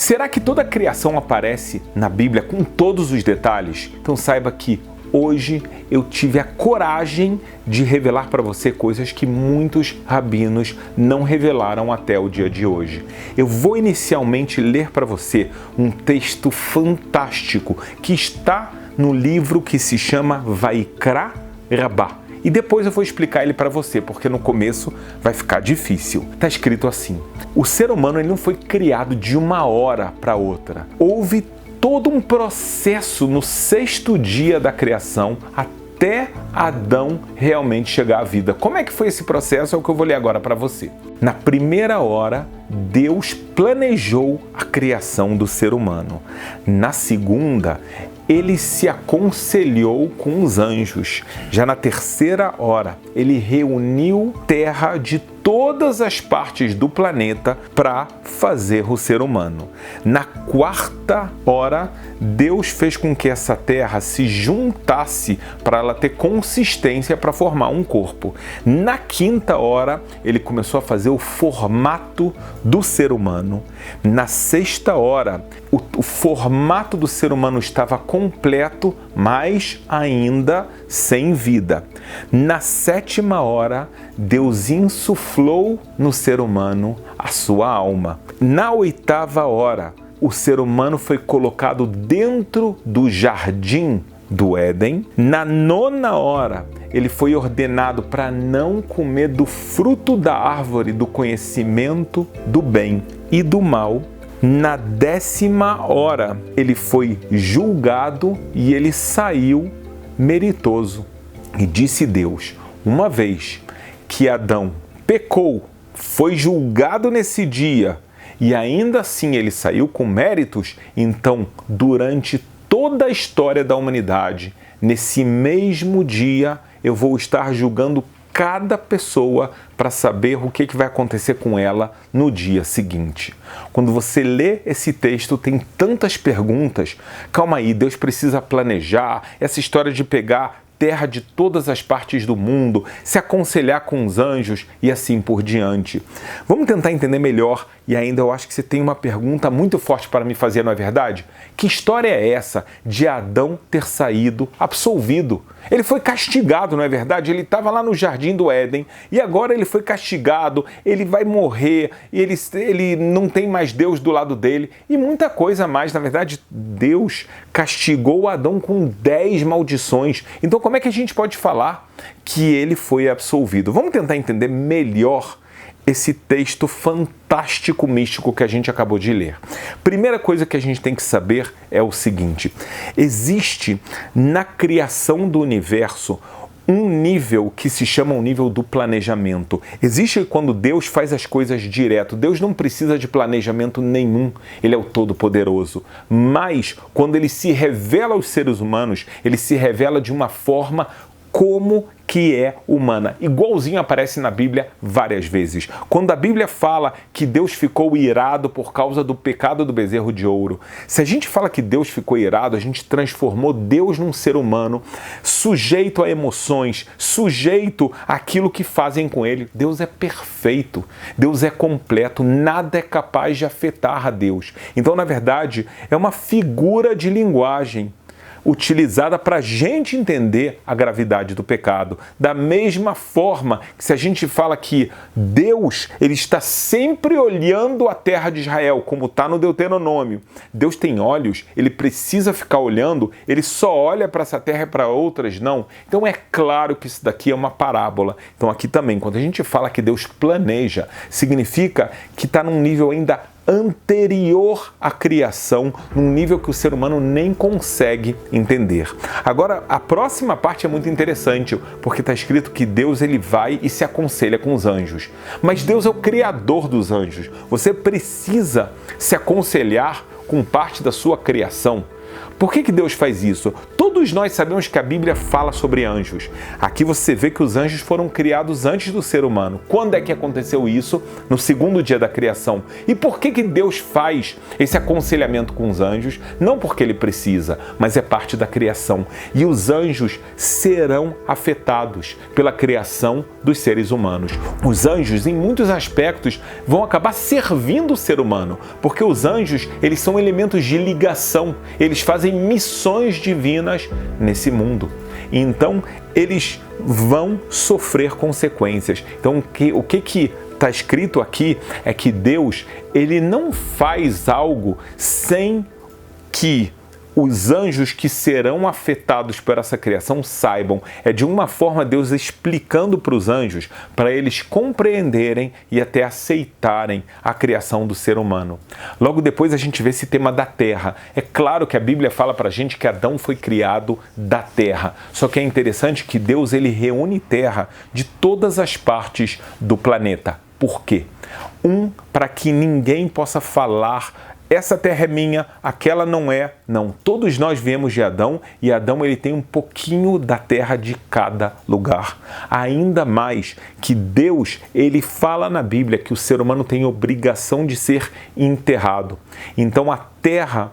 Será que toda a criação aparece na Bíblia com todos os detalhes? Então saiba que hoje eu tive a coragem de revelar para você coisas que muitos rabinos não revelaram até o dia de hoje. Eu vou inicialmente ler para você um texto fantástico que está no livro que se chama Vaikra Rabbah. E depois eu vou explicar ele para você, porque no começo vai ficar difícil. Está escrito assim: o ser humano ele não foi criado de uma hora para outra. Houve todo um processo no 6º dia da criação até Adão realmente chegar à vida. Como é que foi esse processo? É o que eu vou ler agora para você. Na primeira hora, Deus planejou a criação do ser humano. Na segunda, ele se aconselhou com os anjos. Já na terceira hora, ele reuniu terra de todas as partes do planeta para fazer o ser humano. Na quarta hora, Deus fez com que essa terra se juntasse para ela ter consistência para formar um corpo. Na quinta hora, ele começou a fazer o formato do ser humano. Na sexta hora, o formato do ser humano estava completo, mas ainda sem vida. Na sétima hora, Deus insuflou no ser humano a sua alma. Na oitava hora, o ser humano foi colocado dentro do jardim do Éden. Na nona hora, ele foi ordenado para não comer do fruto da árvore do conhecimento do bem e do mal. Na 10ª hora, ele foi julgado e ele saiu meritoso. E disse Deus: uma vez que Adão pecou, foi julgado nesse dia e ainda assim ele saiu com méritos, então durante toda a história da humanidade, nesse mesmo dia eu vou estar julgando cada pessoa para saber o que vai acontecer com ela no dia seguinte. Quando você lê esse texto, tem tantas perguntas. Calma aí, Deus precisa planejar essa história de pegar terra de todas as partes do mundo, se aconselhar com os anjos e assim por diante. Vamos tentar entender melhor, e ainda eu acho que você tem uma pergunta muito forte para me fazer, não é verdade? Que história é essa de Adão ter saído absolvido? Ele foi castigado, não é verdade? Ele estava lá no jardim do Éden e agora ele foi castigado, ele vai morrer, e ele não tem mais Deus do lado dele e muita coisa mais. Na verdade, Deus castigou Adão com 10 maldições. Então, como é que a gente pode falar que ele foi absolvido? Vamos tentar entender melhor esse texto fantástico, místico que a gente acabou de ler. Primeira coisa que a gente tem que saber é o seguinte: existe na criação do universo um nível que se chama o nível do planejamento. Existe quando Deus faz as coisas direto. Deus não precisa de planejamento nenhum. Ele é o Todo-Poderoso. Mas, quando ele se revela aos seres humanos, ele se revela de uma forma como que é humana. Igualzinho aparece na Bíblia várias vezes. Quando a Bíblia fala que Deus ficou irado por causa do pecado do bezerro de ouro, se a gente fala que Deus ficou irado, a gente transformou Deus num ser humano sujeito a emoções, sujeito àquilo que fazem com ele. Deus é perfeito, Deus é completo, nada é capaz de afetar a Deus. Então, na verdade, é uma figura de linguagem utilizada para a gente entender a gravidade do pecado. Da mesma forma que se a gente fala que Deus ele está sempre olhando a terra de Israel, como está no Deuteronômio. Deus tem olhos, ele precisa ficar olhando, ele só olha para essa terra e para outras não. Então é claro que isso daqui é uma parábola. Então aqui também, quando a gente fala que Deus planeja, significa que está num nível ainda anterior à criação, num nível que o ser humano nem consegue entender. Agora, a próxima parte é muito interessante, porque está escrito que Deus ele vai e se aconselha com os anjos. Mas Deus é o criador dos anjos. Você precisa se aconselhar com parte da sua criação. Por que Deus faz isso? Todo todos nós sabemos que a Bíblia fala sobre anjos. Aqui você vê que os anjos foram criados antes do ser humano. Quando é que aconteceu isso? No segundo dia da criação. E por que Deus faz esse aconselhamento com os anjos? Não porque ele precisa, mas é parte da criação. E os anjos serão afetados pela criação dos seres humanos. Os anjos, em muitos aspectos, vão acabar servindo o ser humano, porque os anjos, eles são elementos de ligação, eles fazem missões divinas nesse mundo. Então, eles vão sofrer consequências. Então, o que está escrito aqui é que Deus, ele não faz algo sem que os anjos que serão afetados por essa criação saibam. É de uma forma Deus explicando para os anjos, para eles compreenderem e até aceitarem a criação do ser humano. Logo depois a gente vê esse tema da terra. É claro que a Bíblia fala para a gente que Adão foi criado da terra. Só que é interessante que Deus, ele reúne terra de todas as partes do planeta. Por quê? Para que ninguém possa falar: essa terra é minha, aquela não é. Não, todos nós viemos de Adão e Adão, ele tem um pouquinho da terra de cada lugar. Ainda mais que Deus, ele fala na Bíblia que o ser humano tem obrigação de ser enterrado. Então a terra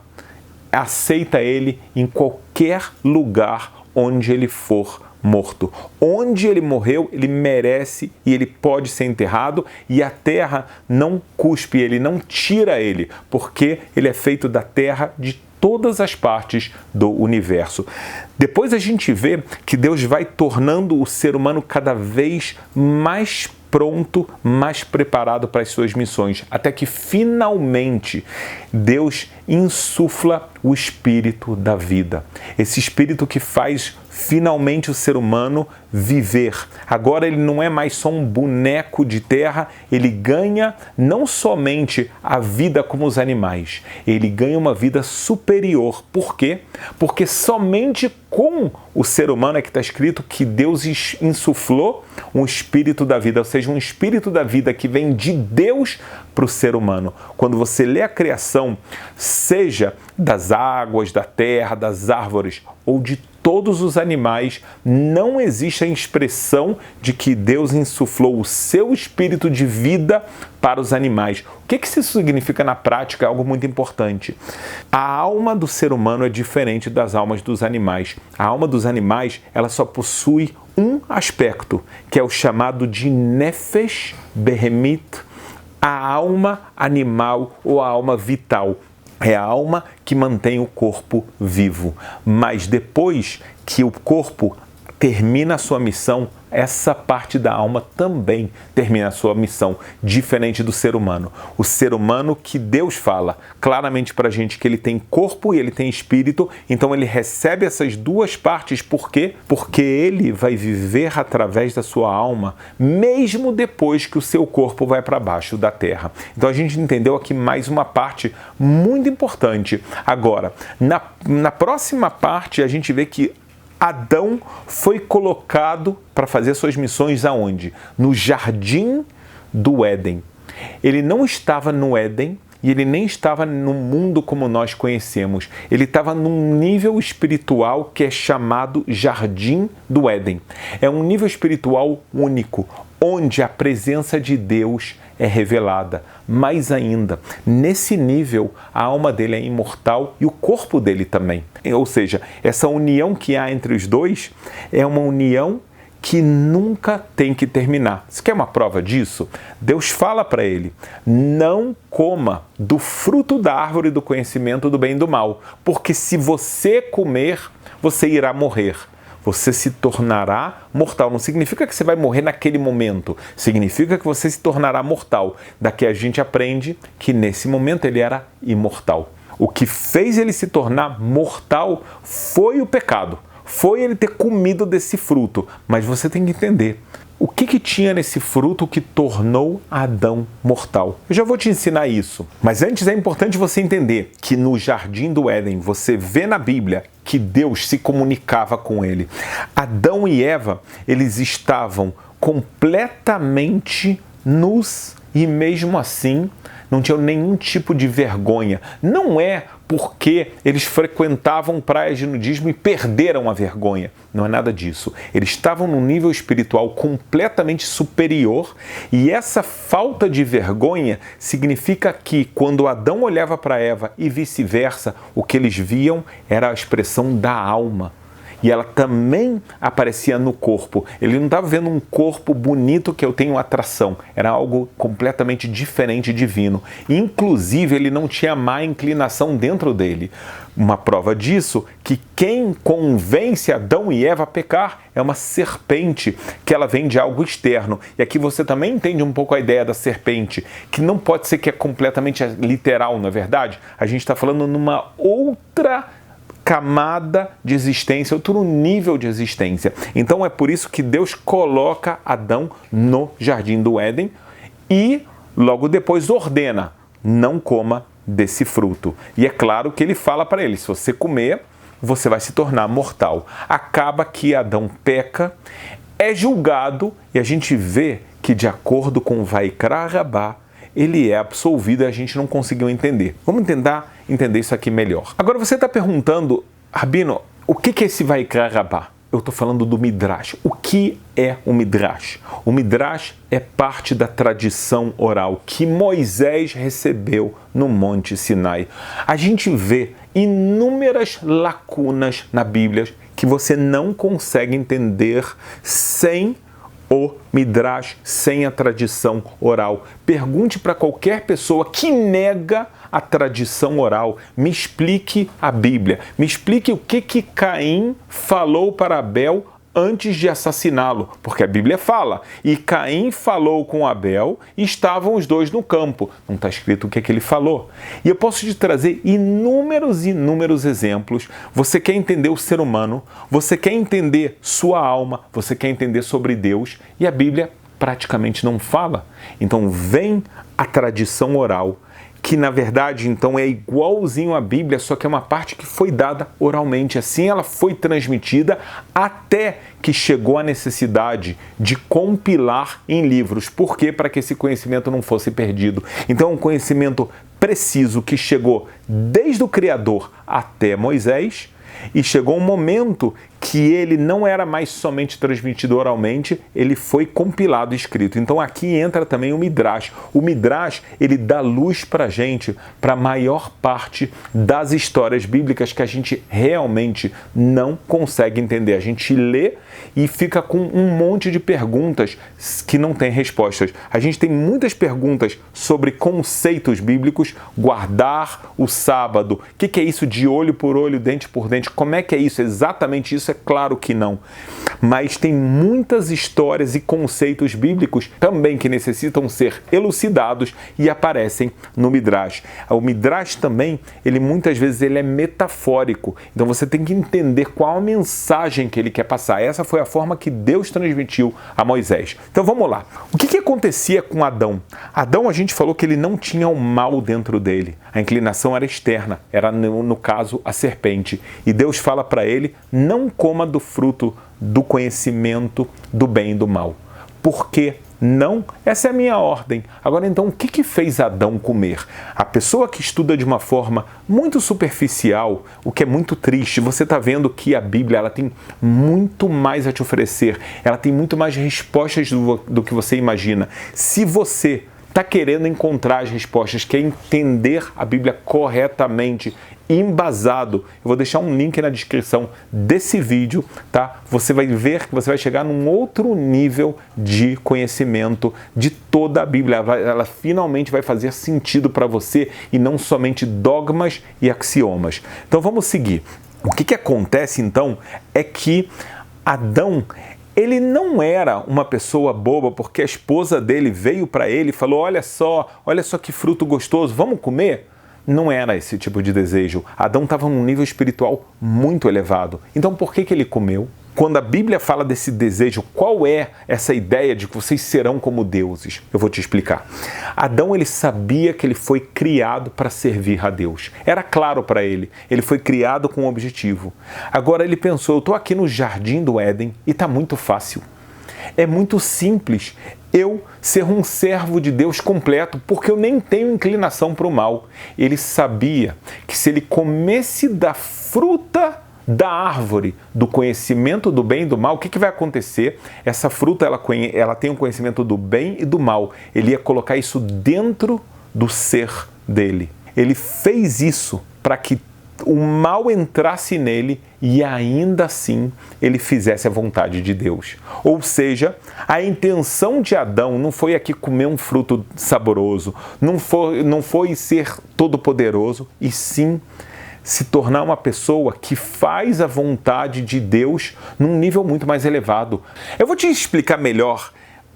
aceita ele em qualquer lugar onde ele for morto. Onde ele morreu, ele merece e ele pode ser enterrado, e a terra não cuspe ele, não tira ele, porque ele é feito da terra de todas as partes do universo. Depois a gente vê que Deus vai tornando o ser humano cada vez mais pronto, mais preparado para as suas missões, até que finalmente Deus insufla o espírito da vida. Esse espírito que faz finalmente o ser humano viver. Agora ele não é mais só um boneco de terra, ele ganha não somente a vida como os animais, ele ganha uma vida superior. Por quê? Porque somente com o ser humano é que está escrito que Deus insuflou um espírito da vida, ou seja, um espírito da vida que vem de Deus para o ser humano. Quando você lê a criação, seja das águas, da terra, das árvores ou de todos os animais, não existe a expressão de que Deus insuflou o seu espírito de vida para os animais. O que isso significa na prática? É algo muito importante. A alma do ser humano é diferente das almas dos animais. A alma dos animais, ela só possui um aspecto, que é o chamado de Nefesh Behemit, a alma animal ou a alma vital. É a alma que mantém o corpo vivo. Mas depois que o corpo termina a sua missão, essa parte da alma também termina a sua missão, diferente do ser humano. O ser humano, que Deus fala claramente para a gente que ele tem corpo e ele tem espírito, então ele recebe essas duas partes. Por quê? Porque ele vai viver através da sua alma, mesmo depois que o seu corpo vai para baixo da terra. Então a gente entendeu aqui mais uma parte muito importante. Agora, na próxima parte, a gente vê que Adão foi colocado para fazer suas missões aonde? No jardim do Éden. Ele não estava no Éden e ele nem estava no mundo como nós conhecemos. Ele estava num nível espiritual que é chamado jardim do Éden. É um nível espiritual único, onde a presença de Deus é revelada. Mais ainda, nesse nível, a alma dele é imortal e o corpo dele também. Ou seja, essa união que há entre os dois é uma união que nunca tem que terminar. Você quer uma prova disso? Deus fala para ele: não coma do fruto da árvore do conhecimento do bem e do mal, porque se você comer, você irá morrer. Você se tornará mortal. Não significa que você vai morrer naquele momento. Significa que você se tornará mortal. Daqui a gente aprende que nesse momento ele era imortal. O que fez ele se tornar mortal foi o pecado. Foi ele ter comido desse fruto. Mas você tem que entender. O que tinha nesse fruto que tornou Adão mortal? Eu já vou te ensinar isso. Mas antes é importante você entender que no Jardim do Éden, você vê na Bíblia que Deus se comunicava com ele. Adão e Eva, eles estavam completamente nus e mesmo assim não tinham nenhum tipo de vergonha. Não é porque eles frequentavam praias de nudismo e perderam a vergonha. Não é nada disso. Eles estavam num nível espiritual completamente superior e essa falta de vergonha significa que quando Adão olhava para Eva e vice-versa, o que eles viam era a expressão da alma. E ela também aparecia no corpo. Ele não estava vendo um corpo bonito que eu tenho atração. Era algo completamente diferente, divino. Inclusive, ele não tinha má inclinação dentro dele. Uma prova disso, que quem convence Adão e Eva a pecar é uma serpente, que ela vem de algo externo. E aqui você também entende um pouco a ideia da serpente, que não pode ser que é completamente literal, não é verdade? A gente está falando numa outra camada de existência, outro nível de existência. Então é por isso que Deus coloca Adão no jardim do Éden e logo depois ordena: não coma desse fruto. E é claro que ele fala para ele: se você comer, você vai se tornar mortal. Acaba que Adão peca, é julgado e a gente vê que, de acordo com Vaikra Rabá, ele é absolvido e a gente não conseguiu entender. Vamos tentar entender isso aqui melhor. Agora você está perguntando: Rabino, o que é esse Vaikra Rabá? Eu estou falando do Midrash. O que é o Midrash? O Midrash é parte da tradição oral que Moisés recebeu no Monte Sinai. A gente vê inúmeras lacunas na Bíblia que você não consegue entender sem o Midrash, sem a tradição oral. Pergunte para qualquer pessoa que nega a tradição oral. Me explique a Bíblia. Me explique o que Caim falou para Abel antes de assassiná-lo, porque a Bíblia fala: e Caim falou com Abel e estavam os dois no campo. Não está escrito o que ele falou. E eu posso te trazer inúmeros exemplos. Você quer entender o ser humano, você quer entender sua alma, você quer entender sobre Deus, e a Bíblia praticamente não fala. Então vem a tradição oral, que na verdade então é igualzinho à Bíblia, só que é uma parte que foi dada oralmente. Assim ela foi transmitida até que chegou a necessidade de compilar em livros. Por quê? Para que esse conhecimento não fosse perdido. Então é um conhecimento preciso que chegou desde o Criador até Moisés, e chegou um momento que ele não era mais somente transmitido oralmente, ele foi compilado e escrito. Então aqui entra também o Midrash. O Midrash, ele dá luz para a gente, para a maior parte das histórias bíblicas que a gente realmente não consegue entender. A gente lê e fica com um monte de perguntas que não tem respostas. A gente tem muitas perguntas sobre conceitos bíblicos: guardar o sábado, o que é isso de olho por olho, dente por dente, como é que é isso? Exatamente isso? É claro que não. Mas tem muitas histórias e conceitos bíblicos também que necessitam ser elucidados e aparecem no Midrash. O Midrash também, ele muitas vezes ele é metafórico. Então você tem que entender qual a mensagem que ele quer passar. Essa foi a forma que Deus transmitiu a Moisés. Então vamos lá. O que acontecia com Adão? Adão, a gente falou que ele não tinha o mal dentro dele. A inclinação era externa, era no caso a serpente. E Deus fala para ele: não coma do fruto do conhecimento do bem e do mal. Por quê? Não, essa é a minha ordem. Agora então, o que fez Adão comer? A pessoa que estuda de uma forma muito superficial, o que é muito triste, você está vendo que a Bíblia ela tem muito mais a te oferecer, ela tem muito mais respostas do que você imagina. Se você está querendo encontrar as respostas, quer entender a Bíblia corretamente, embasado, eu vou deixar um link na descrição desse vídeo, tá? Você vai ver que você vai chegar num outro nível de conhecimento de toda a Bíblia. Ela finalmente vai fazer sentido para você e não somente dogmas e axiomas. Então vamos seguir. O que acontece então é que Adão, ele não era uma pessoa boba porque a esposa dele veio para ele e falou: olha só que fruto gostoso, vamos comer? Não era esse tipo de desejo. Adão estava num nível espiritual muito elevado. Então por que ele comeu? Quando a Bíblia fala desse desejo, qual é essa ideia de que vocês serão como deuses? Eu vou te explicar. Adão, ele sabia que ele foi criado para servir a Deus. Era claro para ele. Ele foi criado com um objetivo. Agora ele pensou: eu estou aqui no jardim do Éden e está muito fácil. É muito simples. eu ser um servo de Deus completo, porque eu nem tenho inclinação para o mal. Ele sabia que se ele comesse da fruta da árvore do conhecimento do bem e do mal, o que vai acontecer? Essa fruta ela tem o conhecimento do bem e do mal. Ele ia colocar isso dentro do ser dele. Ele fez isso para que o mal entrasse nele e ainda assim ele fizesse a vontade de Deus. Ou seja, a intenção de Adão não foi aqui comer um fruto saboroso, não foi ser todo-poderoso, e sim se tornar uma pessoa que faz a vontade de Deus num nível muito mais elevado. Eu vou te explicar melhor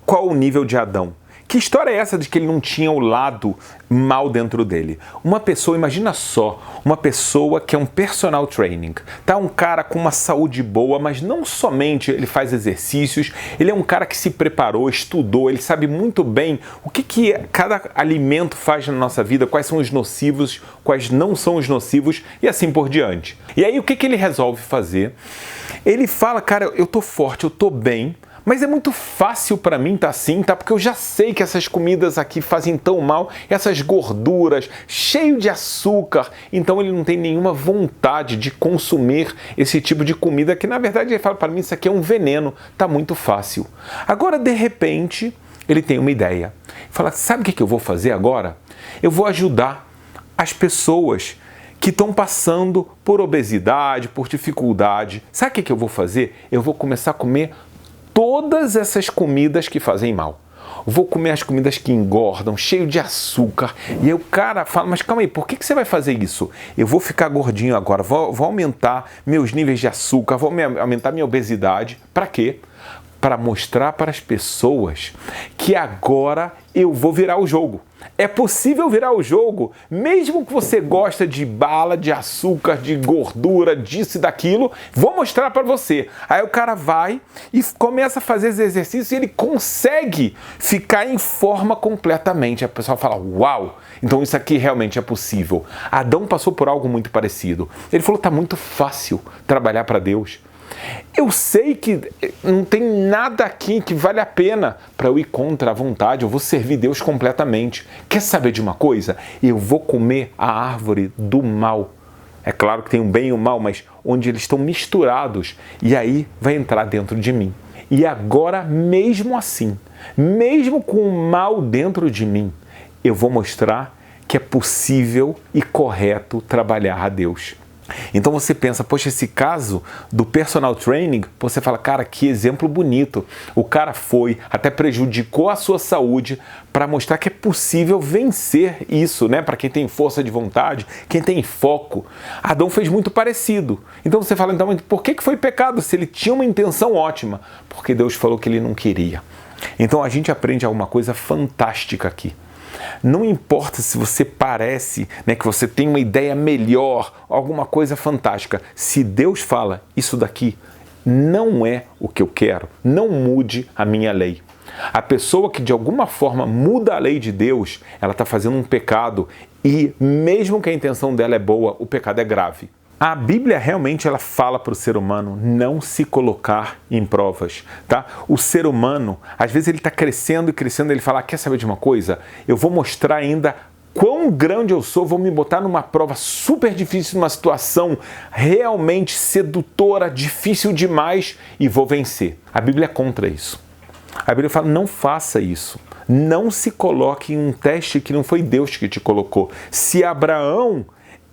qual o nível de Adão. Que história é essa de que ele não tinha o lado mal dentro dele? Uma pessoa, imagina só, uma pessoa que é um personal training, tá? Um cara com uma saúde boa, mas não somente ele faz exercícios, ele é um cara que se preparou, estudou, ele sabe muito bem o que cada alimento faz na nossa vida, quais são os nocivos, quais não são os nocivos e assim por diante. E aí o que ele resolve fazer? Ele fala, cara, eu tô forte, eu tô bem, mas é muito fácil para mim tá assim, tá? Porque eu já sei que essas comidas aqui fazem tão mal, essas gorduras, cheio de açúcar. Então ele não tem nenhuma vontade de consumir esse tipo de comida que, na verdade, ele fala para mim, isso aqui é um veneno, tá muito fácil. Agora, de repente, ele tem uma ideia. Fala, sabe o que eu vou fazer agora? Eu vou ajudar as pessoas que estão passando por obesidade, por dificuldade. Sabe o que eu vou fazer? Eu vou começar a comer todas essas comidas que fazem mal. Vou comer as comidas que engordam, cheio de açúcar. E aí o cara fala, mas calma aí, por que você vai fazer isso? Eu vou ficar gordinho agora, vou aumentar meus níveis de açúcar, vou aumentar minha obesidade. Para quê? Para mostrar para as pessoas que agora eu vou virar o jogo. É possível virar o jogo, mesmo que você gosta de bala, de açúcar, de gordura, disso e daquilo, vou mostrar para você. Aí o cara vai e começa a fazer esse exercício e ele consegue ficar em forma completamente. A pessoa fala, uau, então isso aqui realmente é possível. Adão passou por algo muito parecido. Ele falou, tá muito fácil trabalhar para Deus. Eu sei que não tem nada aqui que vale a pena para eu ir contra a vontade, eu vou servir Deus completamente. Quer saber de uma coisa? Eu vou comer a árvore do mal. É claro que tem o bem e o mal, mas onde eles estão misturados, e aí vai entrar dentro de mim. E agora, mesmo assim, mesmo com o mal dentro de mim, eu vou mostrar que é possível e correto trabalhar a Deus. Então você pensa, poxa, esse caso do personal training, você fala, cara, que exemplo bonito. O cara foi, até prejudicou a sua saúde para mostrar que é possível vencer isso, né? Para quem tem força de vontade, quem tem foco. Adão fez muito parecido. Então você fala, então, por que foi pecado se ele tinha uma intenção ótima? Porque Deus falou que ele não queria. Então a gente aprende alguma coisa fantástica aqui. Não importa se você parece, né, que você tem uma ideia melhor, alguma coisa fantástica. Se Deus fala, isso daqui não é o que eu quero, não mude a minha lei. A pessoa que de alguma forma muda a lei de Deus, ela está fazendo um pecado e mesmo que a intenção dela é boa, o pecado é grave. A Bíblia realmente ela fala para o ser humano não se colocar em provas, tá? O ser humano, às vezes ele está crescendo e crescendo, ele fala, quer saber de uma coisa? Eu vou mostrar ainda quão grande eu sou, vou me botar numa prova super difícil, numa situação realmente sedutora, difícil demais e vou vencer. A Bíblia é contra isso. A Bíblia fala, não faça isso. Não se coloque em um teste que não foi Deus que te colocou. Se Abraão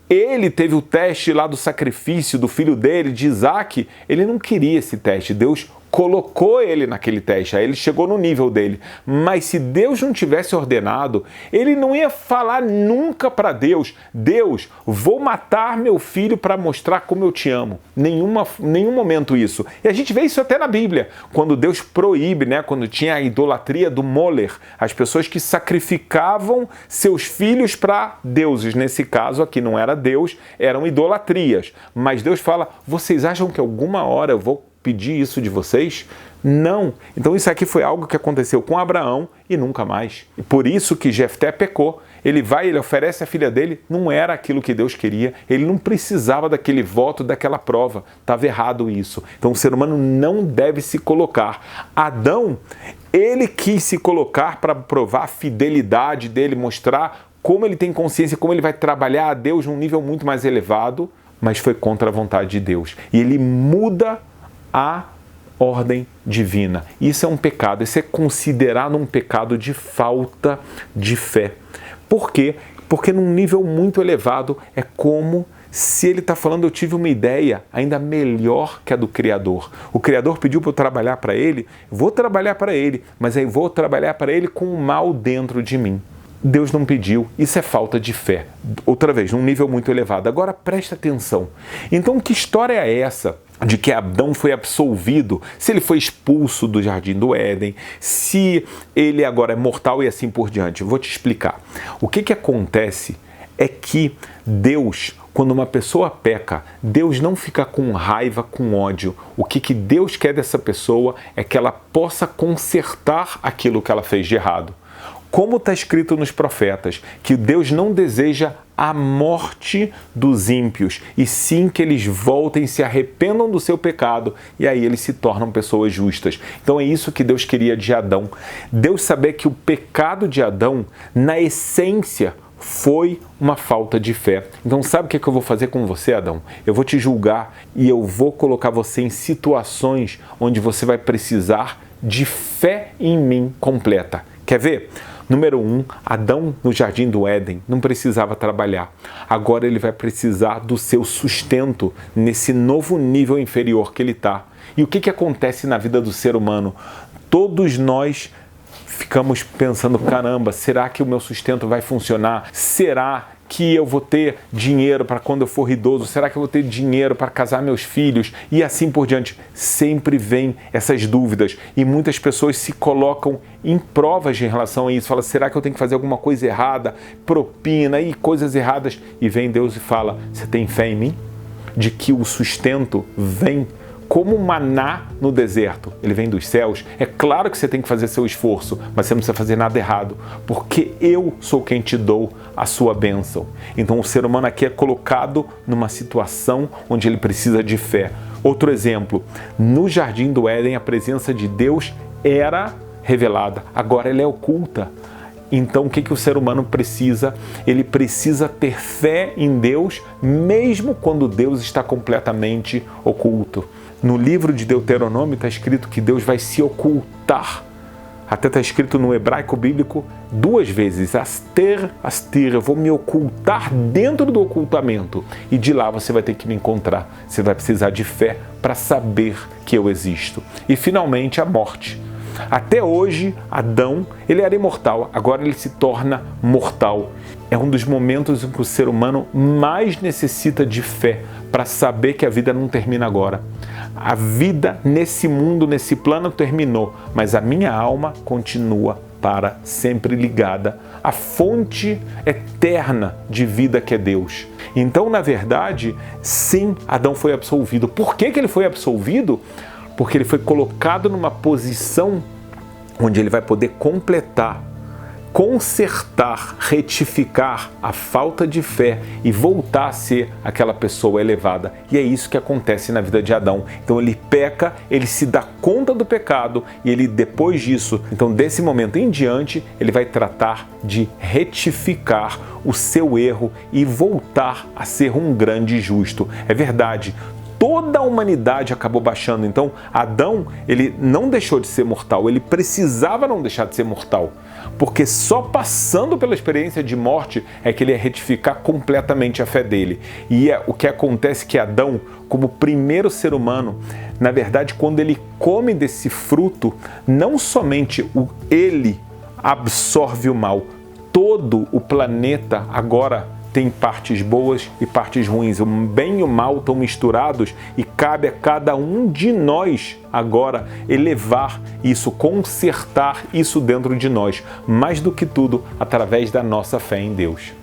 ele teve o teste lá do sacrifício do filho dele, de Isaac, ele não queria esse teste. Deus colocou ele naquele teste, aí ele chegou no nível dele. Mas se Deus não tivesse ordenado, ele não ia falar nunca para Deus, Deus, vou matar meu filho para mostrar como eu te amo. Nenhum momento isso. E a gente vê isso até na Bíblia, quando Deus proíbe, né, quando tinha a idolatria do Moler, as pessoas que sacrificavam seus filhos para deuses. Nesse caso aqui não era Deus, eram idolatrias. Mas Deus fala, vocês acham que alguma hora eu vou pedir isso de vocês? Não. Então isso aqui foi algo que aconteceu com Abraão e nunca mais. E por isso que Jefté pecou. ele vai, ele oferece a filha dele, não era aquilo que Deus queria, ele não precisava daquele voto, daquela prova, estava errado isso. Então o ser humano não deve se colocar. Adão, ele quis se colocar para provar a fidelidade dele, mostrar como ele tem consciência, como ele vai trabalhar a Deus num nível muito mais elevado, mas foi contra a vontade de Deus. E ele muda a ordem divina. Isso é um pecado, isso é considerado um pecado de falta de fé. Por quê? Porque num nível muito elevado é como se ele está falando, eu tive uma ideia ainda melhor que a do Criador. O Criador pediu para eu trabalhar para ele, vou trabalhar para ele, mas aí vou trabalhar para ele com o mal dentro de mim. Deus não pediu, isso é falta de fé. Outra vez, num nível muito elevado. Agora presta atenção. Então, que história é essa de que Adão foi absolvido, se ele foi expulso do Jardim do Éden, se ele agora é mortal e assim por diante? Eu vou te explicar. O que acontece é que Deus, quando uma pessoa peca, Deus não fica com raiva, com ódio. O que Deus quer dessa pessoa é que ela possa consertar aquilo que ela fez de errado. Como está escrito nos profetas, que Deus não deseja a morte dos ímpios, e sim que eles voltem, se arrependam do seu pecado, e aí eles se tornam pessoas justas. Então é isso que Deus queria de Adão. Deus sabia que o pecado de Adão, na essência, foi uma falta de fé. Então sabe o que eu vou fazer com você, Adão? Eu vou te julgar e eu vou colocar você em situações onde você vai precisar de fé em mim completa. Quer ver? Número 1, Adão no Jardim do Éden não precisava trabalhar. Agora ele vai precisar do seu sustento nesse novo nível inferior que ele está. E o que acontece na vida do ser humano? Todos nós ficamos pensando, caramba, será que o meu sustento vai funcionar? Será que eu vou ter dinheiro para quando eu for idoso? Será que eu vou ter dinheiro para casar meus filhos? E assim por diante. Sempre vem essas dúvidas e muitas pessoas se colocam em provas em relação a isso. Fala, será que eu tenho que fazer alguma coisa errada? Propina e coisas erradas. E vem Deus e fala, você tem fé em mim? De que o sustento vem como maná no deserto, ele vem dos céus. É claro que você tem que fazer seu esforço, mas você não precisa fazer nada errado, porque eu sou quem te dou a sua bênção. Então o ser humano aqui é colocado numa situação onde ele precisa de fé. Outro exemplo, no Jardim do Éden a presença de Deus era revelada, agora ela é oculta. Então o que o ser humano precisa? Ele precisa ter fé em Deus, mesmo quando Deus está completamente oculto. No livro de Deuteronômio está escrito que Deus vai se ocultar. Até está escrito no hebraico bíblico 2 vezes, aster, astir, eu vou me ocultar dentro do ocultamento. E de lá você vai ter que me encontrar. Você vai precisar de fé para saber que eu existo. E finalmente a morte. Até hoje, Adão, ele era imortal, agora ele se torna mortal. É um dos momentos em que o ser humano mais necessita de fé para saber que a vida não termina agora. A vida nesse mundo, nesse plano terminou, mas a minha alma continua para sempre ligada à fonte eterna de vida que é Deus. Então, na verdade, sim, Adão foi absolvido. Por que ele foi absolvido? Porque ele foi colocado numa posição onde ele vai poder completar, consertar, retificar a falta de fé e voltar a ser aquela pessoa elevada. E é isso que acontece na vida de Adão. Então ele peca, ele se dá conta do pecado e ele depois disso, então desse momento em diante, ele vai tratar de retificar o seu erro e voltar a ser um grande justo. É verdade. Toda a humanidade acabou baixando. Então, Adão, ele não deixou de ser mortal, ele precisava não deixar de ser mortal, porque só passando pela experiência de morte é que ele ia retificar completamente a fé dele. E o que acontece é que Adão, como primeiro ser humano, na verdade, quando ele come desse fruto, não somente ele absorve o mal, todo o planeta agora tem partes boas e partes ruins. O bem e o mal estão misturados e cabe a cada um de nós agora elevar isso, consertar isso dentro de nós, mais do que tudo através da nossa fé em Deus.